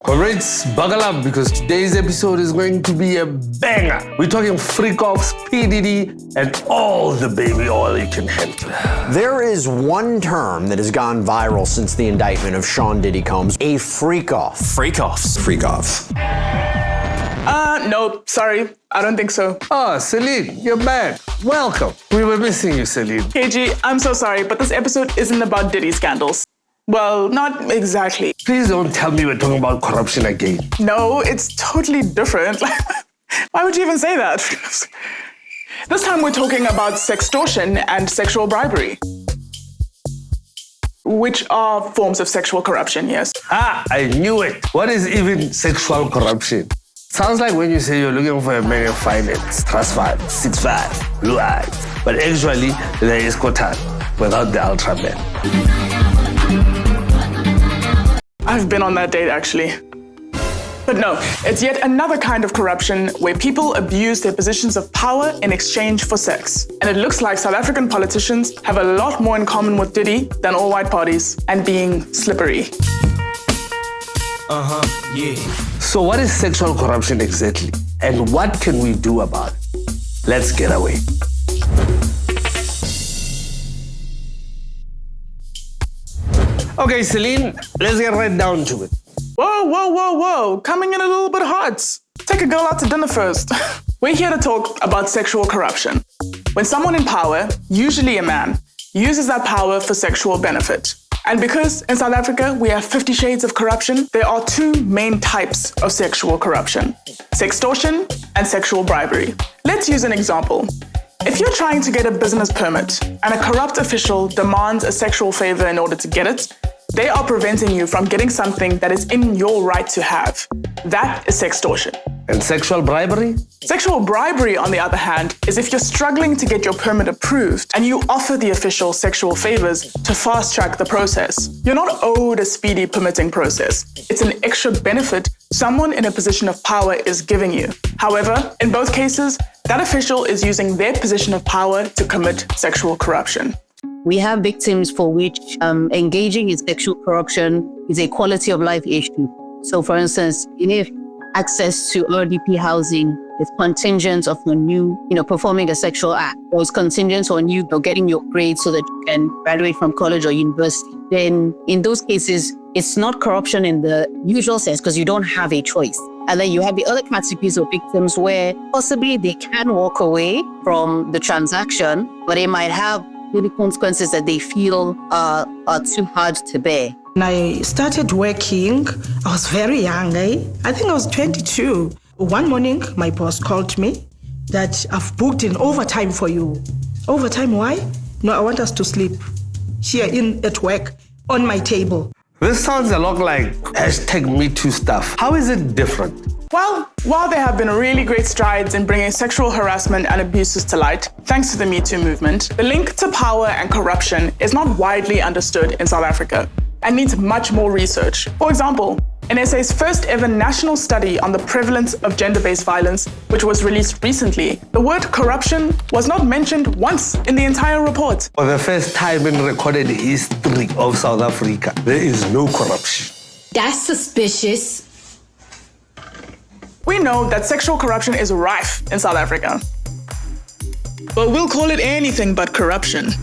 Comrades, buckle up because today's episode is going to be a banger. We're talking freak-offs, P. Diddy, and all the baby oil you can handle. There is one term that has gone viral since the indictment of Sean Diddy Combs, a freak-off. Freak-offs. Freak-off. No, sorry, I don't think so. Oh, Céline, you're back. Welcome. We were missing you, Céline. KG, I'm so sorry, but this episode isn't about Diddy scandals. Well, not exactly. Please don't tell me we're talking about corruption again. No, it's totally different. Why would you even say that? This time we're talking about sextortion and sexual bribery, which are forms of sexual corruption, yes. I knew it. What is even sexual corruption? Sounds like when you say you're looking for a man of finance, trust fund, 6'5", blue eyes. But actually, there is Kotan without the Ultraman. I've been on that date, actually. But no, it's yet another kind of corruption where people abuse their positions of power in exchange for sex. And it looks like South African politicians have a lot more in common with Diddy than all white parties and being slippery. Yeah. So what is sexual corruption exactly? And what can we do about it? Let's get away. Okay, Céline, let's get right down to it. Whoa. Coming in a little bit hot. Take a girl out to dinner first. We're here to talk about sexual corruption. When someone in power, usually a man, uses that power for sexual benefit. And because in South Africa we have 50 shades of corruption, there are two main types of sexual corruption: sextortion and sexual bribery. Let's use an example. If you're trying to get a business permit and a corrupt official demands a sexual favor in order to get it, they are preventing you from getting something that is in your right to have. That is sextortion. And sexual bribery? Sexual bribery, on the other hand, is if you're struggling to get your permit approved and you offer the official sexual favors to fast-track the process. You're not owed a speedy permitting process. It's an extra benefit someone in a position of power is giving you. However, in both cases, that official is using their position of power to commit sexual corruption. We have victims for which engaging in sexual corruption is a quality of life issue. So for instance, if access to RDP housing is contingent on you, performing a sexual act, or is contingent on you getting your grades so that you can graduate from college or university, then in those cases, it's not corruption in the usual sense because you don't have a choice. And then you have the other categories of victims where possibly they can walk away from the transaction, but they might have the consequences that they feel are too hard to bear. When I started working, I was very young. I think I was 22. One morning, my boss called me that I've booked in overtime for you. Overtime, why? No, I want us to sleep here at work on my table. This sounds a lot like #MeToo stuff. How is it different? Well, while there have been really great strides in bringing sexual harassment and abuses to light, thanks to the Me Too movement, the link to power and corruption is not widely understood in South Africa and needs much more research. For example, in SA's first ever national study on the prevalence of gender-based violence, which was released recently, the word corruption was not mentioned once in the entire report. For the first time in recorded history of South Africa, there is no corruption. That's suspicious. We know that sexual corruption is rife in South Africa, but we'll call it anything but corruption.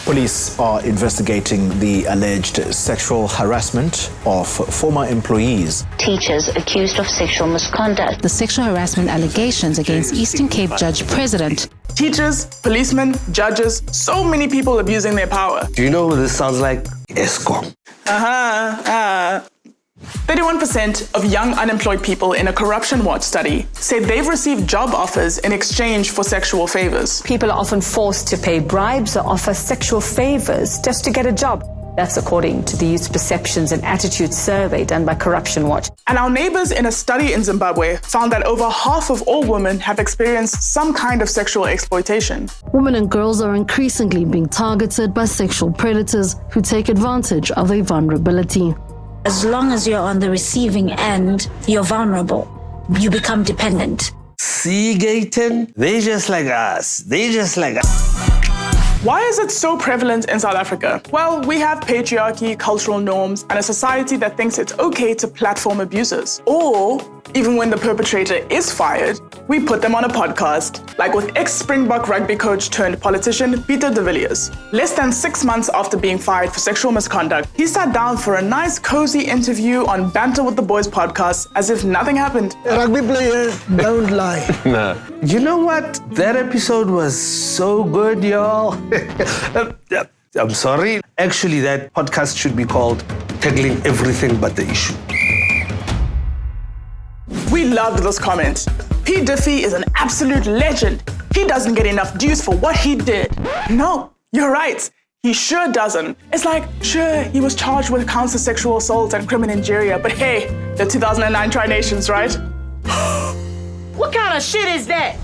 Police are investigating the alleged sexual harassment of former employees. Teachers accused of sexual misconduct. The sexual harassment allegations against Eastern Cape Judge President. Teachers, policemen, judges, so many people abusing their power. Do you know what this sounds like? ESCOM. 31% of young unemployed people in a Corruption Watch study say they've received job offers in exchange for sexual favors. People are often forced to pay bribes or offer sexual favors just to get a job. That's according to the Youth Perceptions and Attitudes survey done by Corruption Watch. And our neighbors in a study in Zimbabwe found that over half of all women have experienced some kind of sexual exploitation. Women and girls are increasingly being targeted by sexual predators who take advantage of their vulnerability. As long as you're on the receiving end, you're vulnerable. You become dependent. See, Gaten? They just like us. Why is it so prevalent in South Africa? Well, we have patriarchy, cultural norms, and a society that thinks it's okay to platform abusers. Or, even when the perpetrator is fired, we put them on a podcast, like with ex-Springbok rugby coach turned politician Pieter de Villiers. Less than 6 months after being fired for sexual misconduct, he sat down for a nice, cozy interview on Banter with the Boys podcast as if nothing happened. Rugby players don't lie. Nah. You know what? That episode was so good, y'all. I'm sorry. Actually, that podcast should be called Tackling Everything But the Issue. We loved this comment. P. Diffie is an absolute legend. He doesn't get enough dues for what he did. No, you're right. He sure doesn't. It's like, sure, he was charged with counts of sexual assault and criminal injuria, but hey, the 2009 Tri-Nations, right? What kind of shit is that?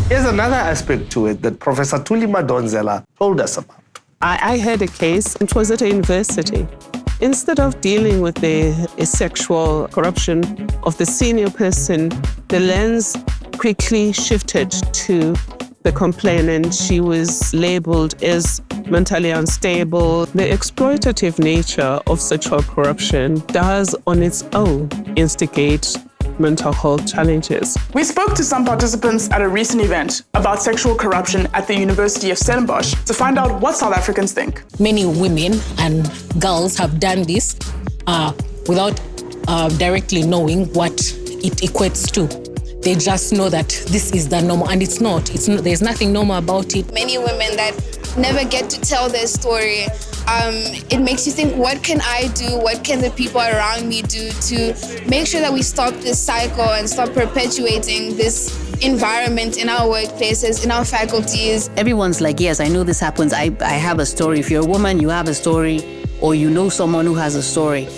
There's another aspect to it that Professor Thuli Madonsela told us about. I had a case, it was at a university. Instead of dealing with the sexual corruption of the senior person, the lens quickly shifted to the complainant. She was labeled as mentally unstable. The exploitative nature of sexual corruption does on its own instigate mental health challenges. We spoke to some participants at a recent event about sexual corruption at the University of Stellenbosch to find out what South Africans think. Many women and girls have done this without directly knowing what it equates to. They just know that this is the normal, and it's not. There's nothing normal about it. Many women that never get to tell their story. It makes you think, what can I do? What can the people around me do to make sure that we stop this cycle and stop perpetuating this environment in our workplaces, in our faculties? Everyone's like, yes, I know this happens. I have a story. If you're a woman, you have a story, or you know someone who has a story.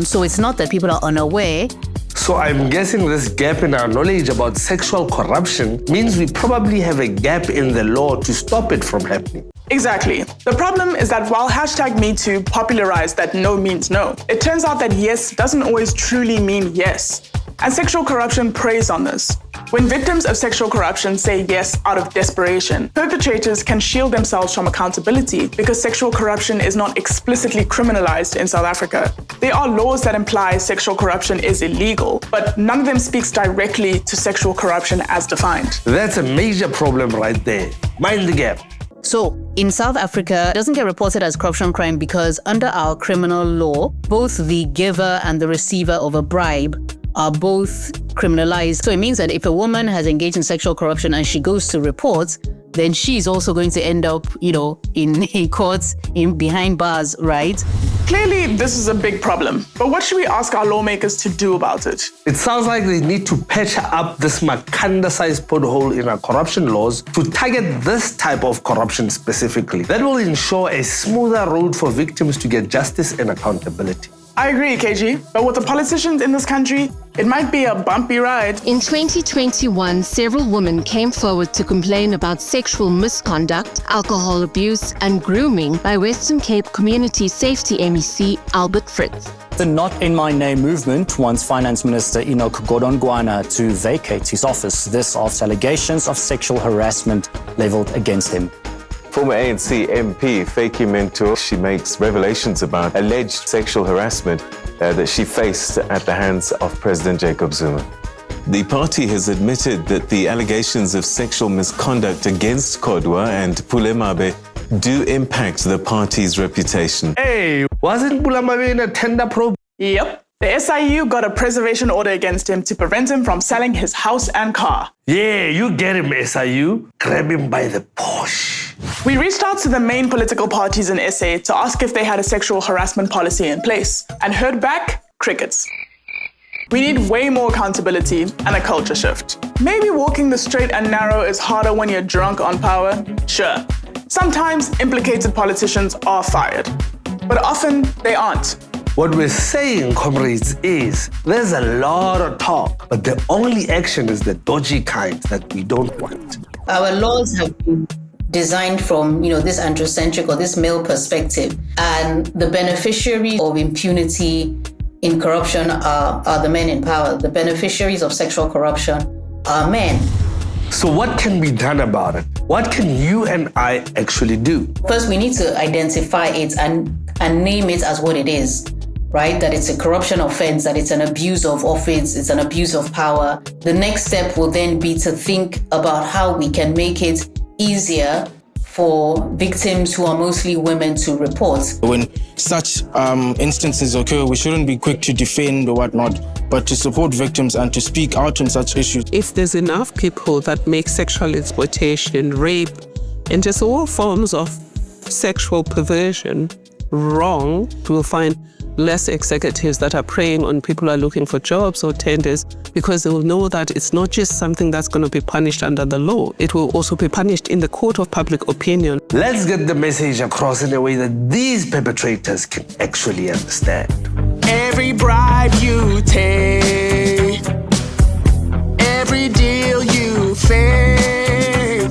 So it's not that people are unaware. So I'm guessing this gap in our knowledge about sexual corruption means we probably have a gap in the law to stop it from happening. Exactly. The problem is that while #MeToo popularized that no means no, it turns out that yes doesn't always truly mean yes. And sexual corruption preys on this. When victims of sexual corruption say yes out of desperation, perpetrators can shield themselves from accountability because sexual corruption is not explicitly criminalized in South Africa. There are laws that imply sexual corruption is illegal, but none of them speaks directly to sexual corruption as defined. That's a major problem right there. Mind the gap. So in South Africa, it doesn't get reported as corruption crime because under our criminal law, both the giver and the receiver of a bribe are both criminalized. So it means that if a woman has engaged in sexual corruption and she goes to report, then she's also going to end up, in a court, behind bars, right? Clearly, this is a big problem. But what should we ask our lawmakers to do about it? It sounds like they need to patch up this Makanda-sized pothole in our corruption laws to target this type of corruption specifically. That will ensure a smoother road for victims to get justice and accountability. I agree, KG. But with the politicians in this country, it might be a bumpy ride. In 2021, several women came forward to complain about sexual misconduct, alcohol abuse, and grooming by Western Cape Community Safety MEC Albert Fritz. The Not In My Name movement wants Finance Minister Enoch Godongwana to vacate his office. This after allegations of sexual harassment leveled against him. Former ANC MP Fakey Mentor, she makes revelations about alleged sexual harassment that she faced at the hands of President Jacob Zuma. The party has admitted that the allegations of sexual misconduct against Kodwa and Pulemabe do impact the party's reputation. Hey, wasn't Pulemabe in a tender probe? Yep. The SIU got a preservation order against him to prevent him from selling his house and car. Yeah, you get him, SIU. Grab him by the Porsche. We reached out to the main political parties in SA to ask if they had a sexual harassment policy in place, and heard back, crickets. We need way more accountability and a culture shift. Maybe walking the straight and narrow is harder when you're drunk on power, sure. Sometimes implicated politicians are fired, but often they aren't. What we're saying, comrades, is there's a lot of talk, but the only action is the dodgy kind that we don't want. Our laws have been designed from, this androcentric or this male perspective, and the beneficiaries of impunity in corruption are the men in power. The beneficiaries of sexual corruption are men. So what can be done about it? What can you and I actually do? First, we need to identify it and name it as what it is, right? That it's a corruption offense, that it's an abuse of office, it's an abuse of power. The next step will then be to think about how we can make it easier for victims who are mostly women to report. When such instances occur, we shouldn't be quick to defend or whatnot, but to support victims and to speak out on such issues. If there's enough people that make sexual exploitation, rape, and just all forms of sexual perversion wrong, we'll find less executives that are preying on people who are looking for jobs or tenders, because they will know that it's not just something that's going to be punished under the law. It will also be punished in the court of public opinion. Let's get the message across in a way that these perpetrators can actually understand. Every bribe you take, every deal you fake,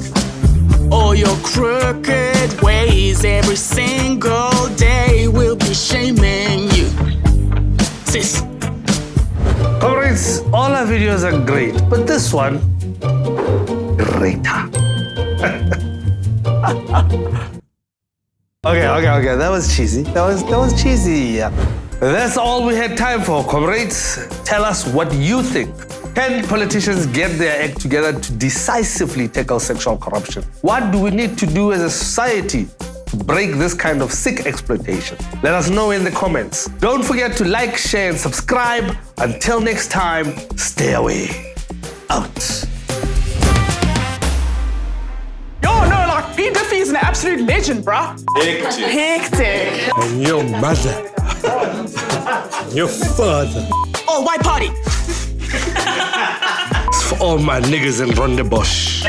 all your crooked ways, every single day will be shaming you. Sis. Comrades, all our videos are great, but this one, greater. Okay, that was cheesy. That was cheesy. Yeah. That's all we had time for, comrades. Tell us what you think. Can politicians get their act together to decisively tackle sexual corruption? What do we need to do as a society to break this kind of sick exploitation? Let us know in the comments. Don't forget to like, share, and subscribe. Until next time, stay away. Out. Pete de Villiers is an absolute legend, bruh. Hectic. And your mother. Your father. Oh, white party. It's for all my niggas in Stellenbosch.